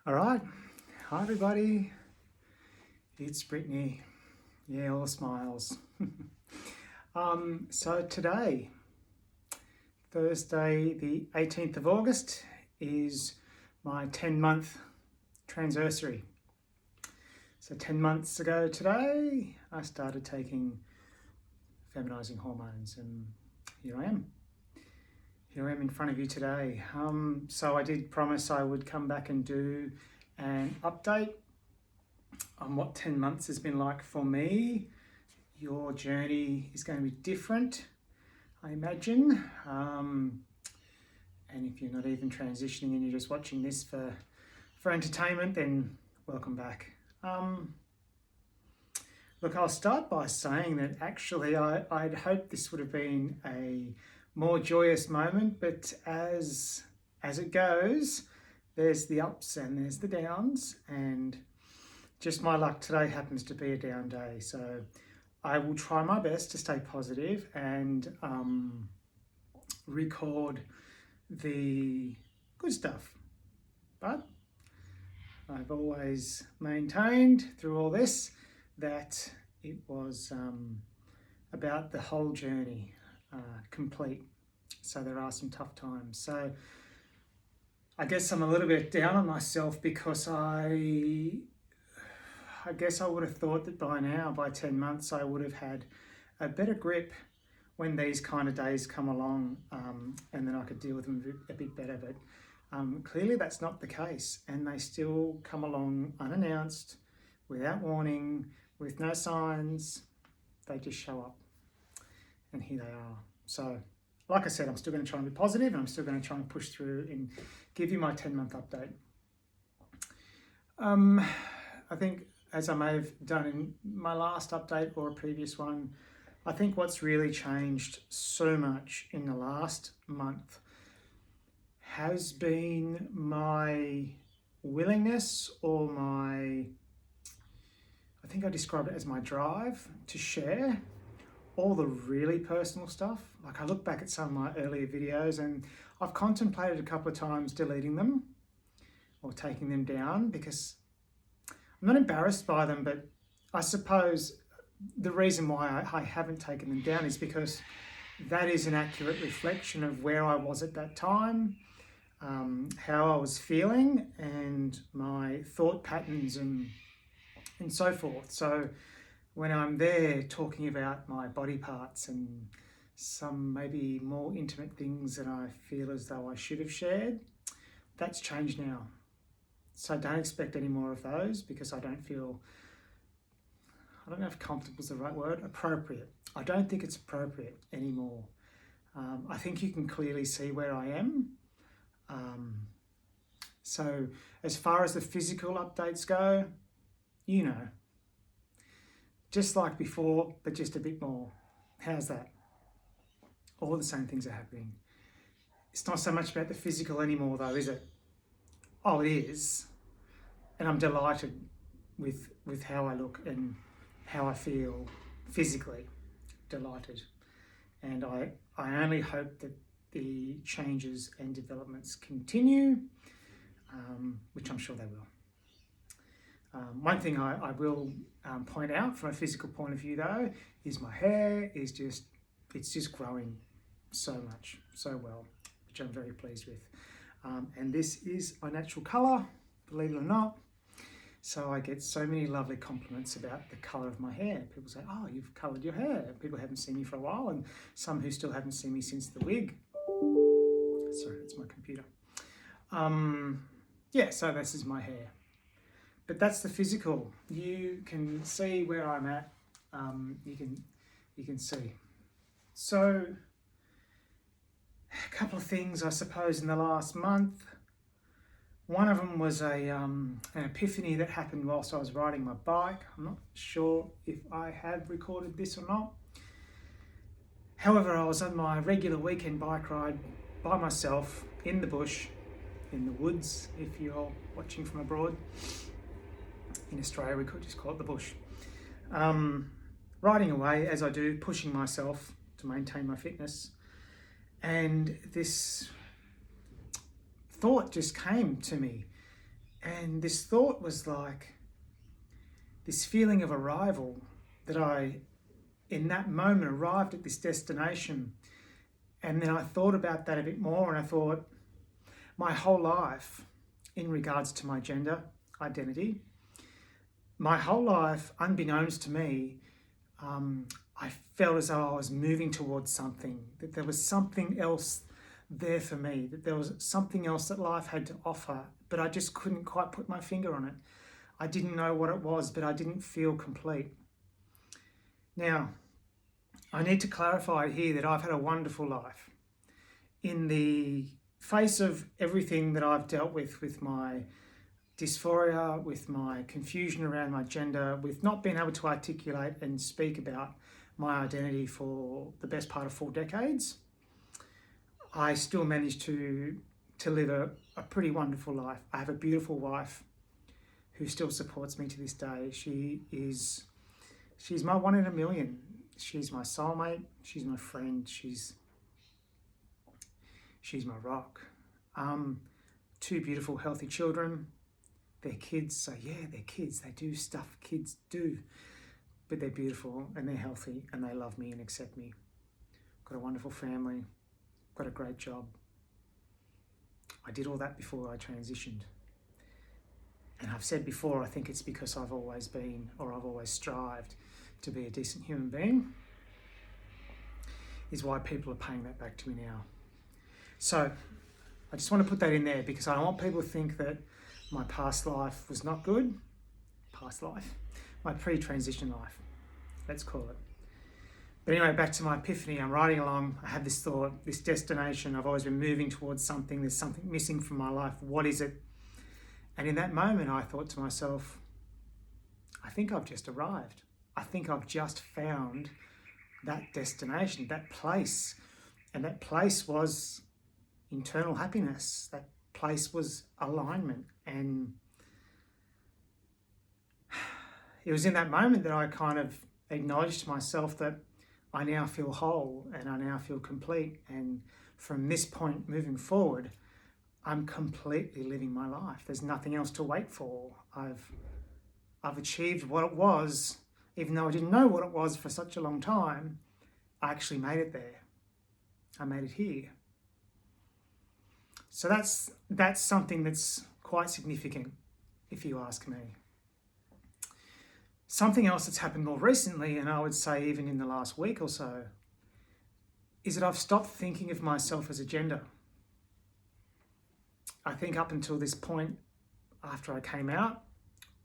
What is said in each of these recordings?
All right, hi everybody, it's Brittany. Yeah, all smiles. So today, Thursday the 18th of August, is my 10-month transversary. So 10 months ago today, I started taking feminizing hormones, and here I am. Here I am in front of you today. So I did promise I would come back and do an update on what 10 months has been like for me. Your journey is going to be different, I imagine. And if you're not even transitioning and you're just watching this for entertainment, then welcome back. Look, I'll start by saying that actually I'd hoped this would have been a more joyous moment, but as it goes, there's the ups and there's the downs, and just my luck today happens to be a down day. So I will try my best to stay positive and record the good stuff. But I've always maintained through all this that it was about the whole journey complete. So there are some tough times. So I guess I'm a little bit down on myself because I guess I would have thought that by now, by 10 months, I would have had a better grip when these kind of days come along, and then I could deal with them a bit better. But clearly that's not the case, and they still come along unannounced, without warning, with no signs. They just show up, and here they are. So like I said, I'm still going to try and be positive, and I'm still going to try and push through and give you my 10-month update. I think, as I may have done in my last update or a previous one, I think what's really changed so much in the last month has been my willingness, or I think I describe it as my drive to share all the really personal stuff. Like, I look back at some of my earlier videos and I've contemplated a couple of times deleting them or taking them down, because I'm not embarrassed by them, but I suppose the reason why I haven't taken them down is because that is an accurate reflection of where I was at that time, how I was feeling, and my thought patterns and so forth. So when I'm there talking about my body parts and some maybe more intimate things that I feel as though I should have shared, that's changed now. So don't expect any more of those, because I don't know if comfortable is the right word, appropriate. I don't think it's appropriate anymore. I think you can clearly see where I am. So as far as the physical updates go, you know, just like before, but just a bit more. How's that? All the same things are happening. It's not so much about the physical anymore though, is it? Oh, it is. And I'm delighted with how I look and how I feel physically. Delighted. And I only hope that the changes and developments continue, which I'm sure they will. One thing I will point out from a physical point of view though, is my hair is just growing so much, so well, which I'm very pleased with. And this is my natural colour, believe it or not. So I get so many lovely compliments about the colour of my hair. People say, oh, you've coloured your hair. People haven't seen me for a while, and some who still haven't seen me since the wig. Sorry, it's my computer. Yeah, so this is my hair. But that's the physical. You can see where I'm at. You can see. So a couple of things, I suppose, in the last month. One of them was an epiphany that happened whilst I was riding my bike. I'm not sure if I have recorded this or not. However, I was on my regular weekend bike ride by myself in the bush, in the woods, if you're watching from abroad. In Australia, we could just call it the bush. Riding away, as I do, pushing myself to maintain my fitness. And this thought just came to me. And this thought was like this feeling of arrival, that I, in that moment, arrived at this destination. And then I thought about that a bit more, and I thought my whole life, in regards to my gender identity, my whole life, unbeknownst to me, I felt as though I was moving towards something, that there was something else there for me, that there was something else that life had to offer, but I just couldn't quite put my finger on it. I didn't know what it was, but I didn't feel complete. Now, I need to clarify here that I've had a wonderful life. In the face of everything that I've dealt with my dysphoria, with my confusion around my gender, with not being able to articulate and speak about my identity for the best part of 4 decades, I still managed to live a pretty wonderful life. I have a beautiful wife who still supports me to this day. She's my one in a million. She's my soulmate. She's my friend. She's my rock. 2 beautiful, healthy children. They're kids, so yeah, they're kids. They do stuff kids do, but they're beautiful and they're healthy and they love me and accept me. Got a wonderful family. Got a great job. I did all that before I transitioned. And I've said before, I think it's because I've always been, or I've always strived to be a decent human being, is why people are paying that back to me now. So I just want to put that in there because I don't want people to think that my past life was not good. Past life. My pre-transition life, let's call it. But anyway, back to my epiphany. I'm riding along. I have this thought, this destination. I've always been moving towards something. There's something missing from my life. What is it? And in that moment, I thought to myself, I think I've just arrived. I think I've just found that destination, that place. And that place was internal happiness. That place was alignment. And it was in that moment that I kind of acknowledged to myself that I now feel whole and I now feel complete. And from this point moving forward, I'm completely living my life. There's nothing else to wait for. I've achieved what it was, even though I didn't know what it was for such a long time. I actually made it there. I made it here. So that's something that's quite significant, if you ask me. Something else that's happened more recently, and I would say even in the last week or so, is that I've stopped thinking of myself as a gender. I think up until this point, after I came out,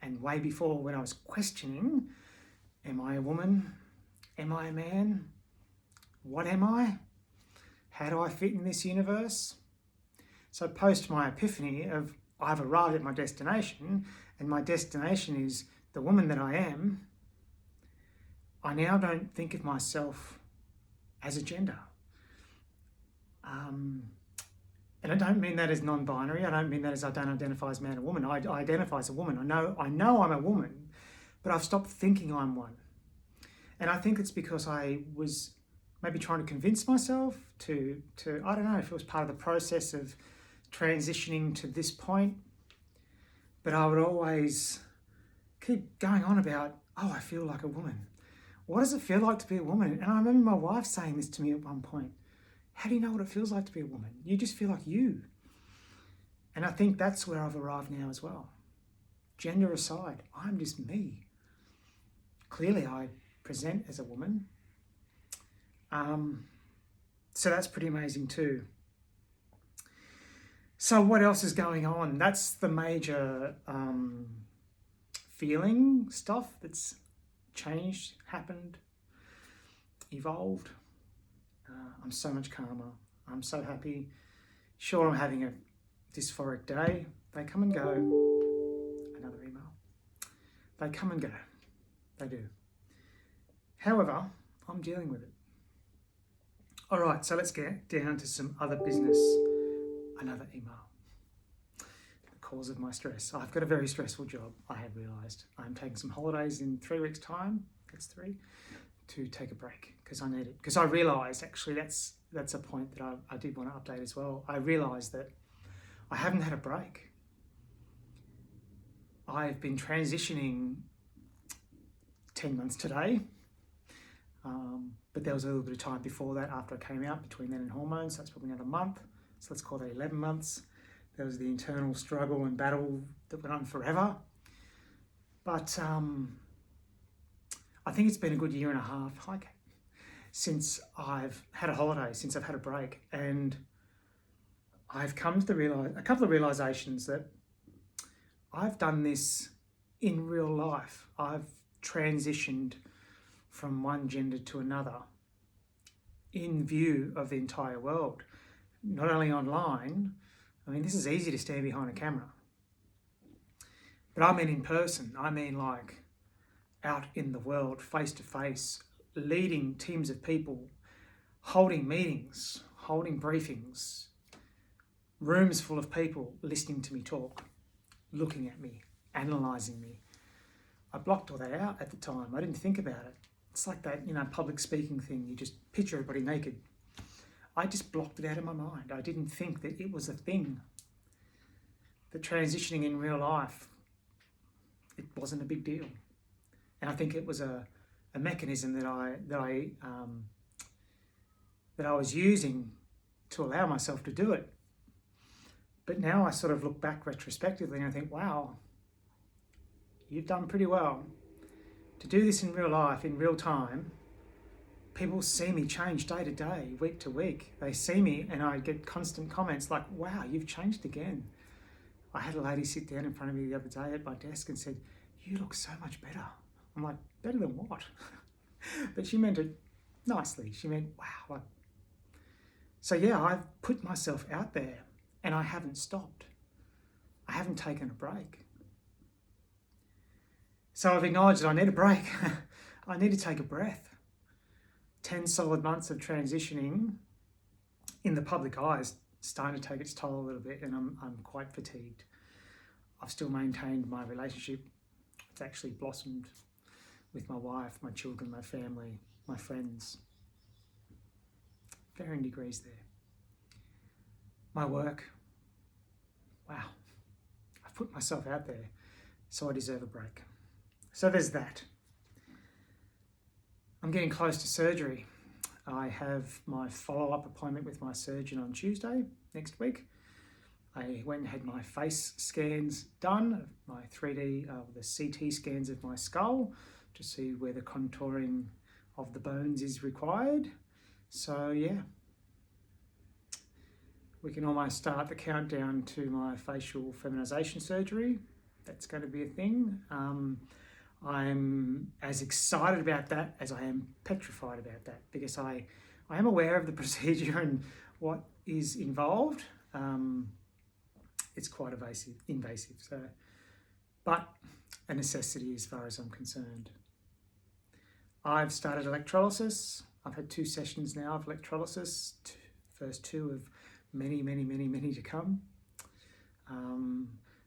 and way before when I was questioning, am I a woman? Am I a man? What am I? How do I fit in this universe? So post my epiphany of I've arrived at my destination, and my destination is the woman that I am, I now don't think of myself as a gender. And I don't mean that as non-binary. I don't mean that as I don't identify as man or woman. I identify as a woman. I know I'm a woman, but I've stopped thinking I'm one. And I think it's because I was maybe trying to convince myself to I don't know if it was part of the process of transitioning to this point, but I would always keep going on about, oh, I feel like a woman. What does it feel like to be a woman? And I remember my wife saying this to me at one point. How do you know what it feels like to be a woman? You just feel like you. And I think that's where I've arrived now as well. Gender aside, I'm just me. Clearly I present as a woman. So that's pretty amazing too. So what else is going on? That's the major feeling stuff that's changed, happened, evolved. I'm so much calmer. I'm so happy. Sure, I'm having a dysphoric day. They come and go. Another email. They come and go. They do. However, I'm dealing with it. All right, so let's get down to some other business. Another email. The cause of my stress. I've got a very stressful job, I have realised. I'm taking some holidays in 3 weeks' time. That's 3. To take a break because I need it. Because I realised, actually, that's a point that I did want to update as well. I realised that I haven't had a break. I've been transitioning 10 months today, but there was a little bit of time before that after I came out, between then and hormones, so that's probably another month. So let's call that 11 months. There was the internal struggle and battle that went on forever. But I think it's been a good year and a half, since I've had a holiday, since I've had a break. And I've come to a couple of realizations that I've done this in real life. I've transitioned from one gender to another in view of the entire world, not only online. I mean, this is easy to stand behind a camera, but I mean in person. I mean like out in the world, face to face, leading teams of people, holding meetings, holding briefings, rooms full of people listening to me talk, looking at me, analysing me. I blocked all that out at the time. I didn't think about it. It's like that, public speaking thing. You just picture everybody naked. I just blocked it out of my mind. I didn't think that it was a thing. The transitioning in real life, it wasn't a big deal. And I think it was a mechanism that I was using to allow myself to do it. But now I sort of look back retrospectively and I think, wow, you've done pretty well. To do this in real life, in real time, people see me change day to day, week to week. They see me and I get constant comments like, wow, you've changed again. I had a lady sit down in front of me the other day at my desk and said, you look so much better. I'm like, better than what? But she meant it nicely. She meant, wow. So yeah, I've put myself out there and I haven't stopped. I haven't taken a break. So I've acknowledged that I need a break. I need to take a breath. 10 solid months of transitioning in the public eye is starting to take its toll a little bit, and I'm quite fatigued. I've still maintained my relationship. It's actually blossomed with my wife, my children, my family, my friends. Varying degrees there. My work. Wow. I've put myself out there, so I deserve a break. So there's that. I'm getting close to surgery. I have my follow-up appointment with my surgeon on Tuesday next week. I went and had my face scans done, my 3D, the CT scans of my skull to see where the contouring of the bones is required. So yeah, we can almost start the countdown to my facial feminization surgery. That's going to be a thing. I'm as excited about that as I am petrified about that, because I am aware of the procedure and what is involved. It's quite invasive, so, but a necessity as far as I'm concerned. I've started electrolysis. I've had 2 sessions now of electrolysis, first 2 of many to come.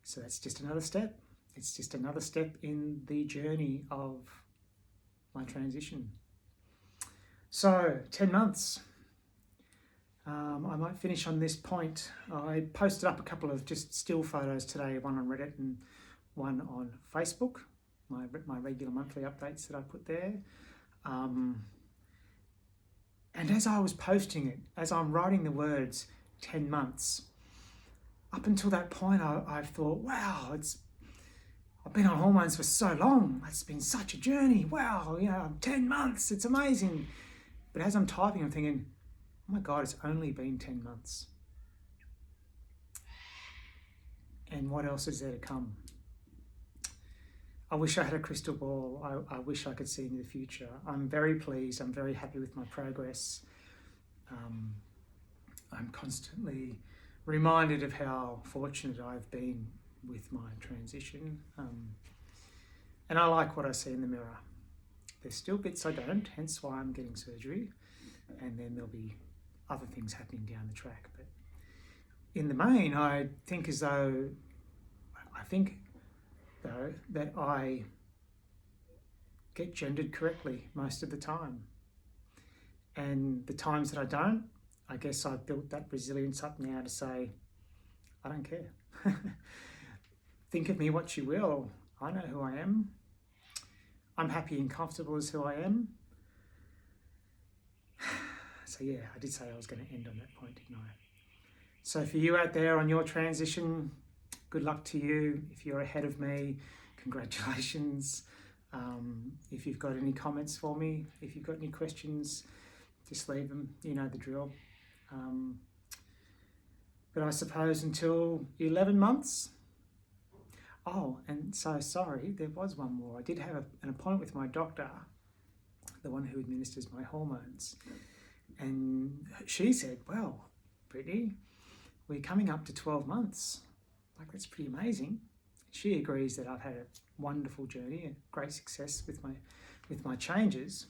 So that's just another step. It's just another step in the journey of my transition. So 10 months. I might finish on this point. I posted up a couple of just still photos today, one on Reddit and one on Facebook, my regular monthly updates that I put there. And as I was posting it, as I'm writing the words 10 months, up until that point I thought, wow, I've been on hormones for so long. It's been such a journey. Wow, 10 months, it's amazing. But as I'm typing, I'm thinking, oh my God, it's only been 10 months. And what else is there to come? I wish I had a crystal ball. I wish I could see into the future. I'm very pleased. I'm very happy with my progress. I'm constantly reminded of how fortunate I've been with my transition. And I like what I see in the mirror. There's still bits I don't, hence why I'm getting surgery. And then there'll be other things happening down the track. But in the main, I think that I get gendered correctly most of the time. And the times that I don't, I guess I've built that resilience up now to say, I don't care. think of me what you will. I know who I am. I'm happy and comfortable as who I am. So yeah, I did say I was going to end on that point, didn't I? So for you out there on your transition, good luck to you. If you're ahead of me, congratulations. If you've got any comments for me, if you've got any questions, just leave them. You know the drill. But I suppose until 11 months. Oh, and so sorry, there was one more. I did have an appointment with my doctor, the one who administers my hormones. And she said, well, Brittany, we're coming up to 12 months. Like, that's pretty amazing. She agrees that I've had a wonderful journey and great success with my changes.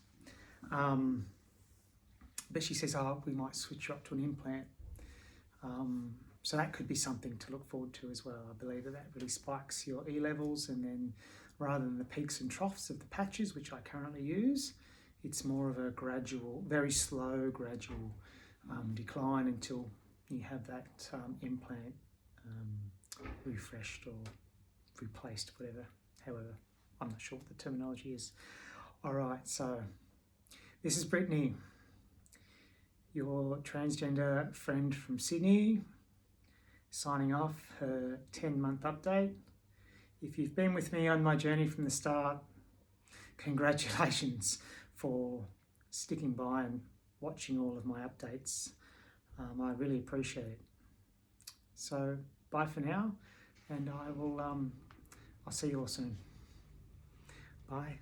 But she says, oh, we might switch you up to an implant. So that could be something to look forward to as well. I believe that really spikes your E levels, and then rather than the peaks and troughs of the patches, which I currently use, it's more of a gradual, very slow, gradual decline until you have that implant refreshed or replaced, however, I'm not sure what the terminology is. All right, so this is Brittany, your transgender friend from Sydney, signing off her 10-month update. If you've been with me on my journey from the start, congratulations for sticking by and watching all of my updates. I really appreciate it. So bye for now, and I'll see you all soon. Bye.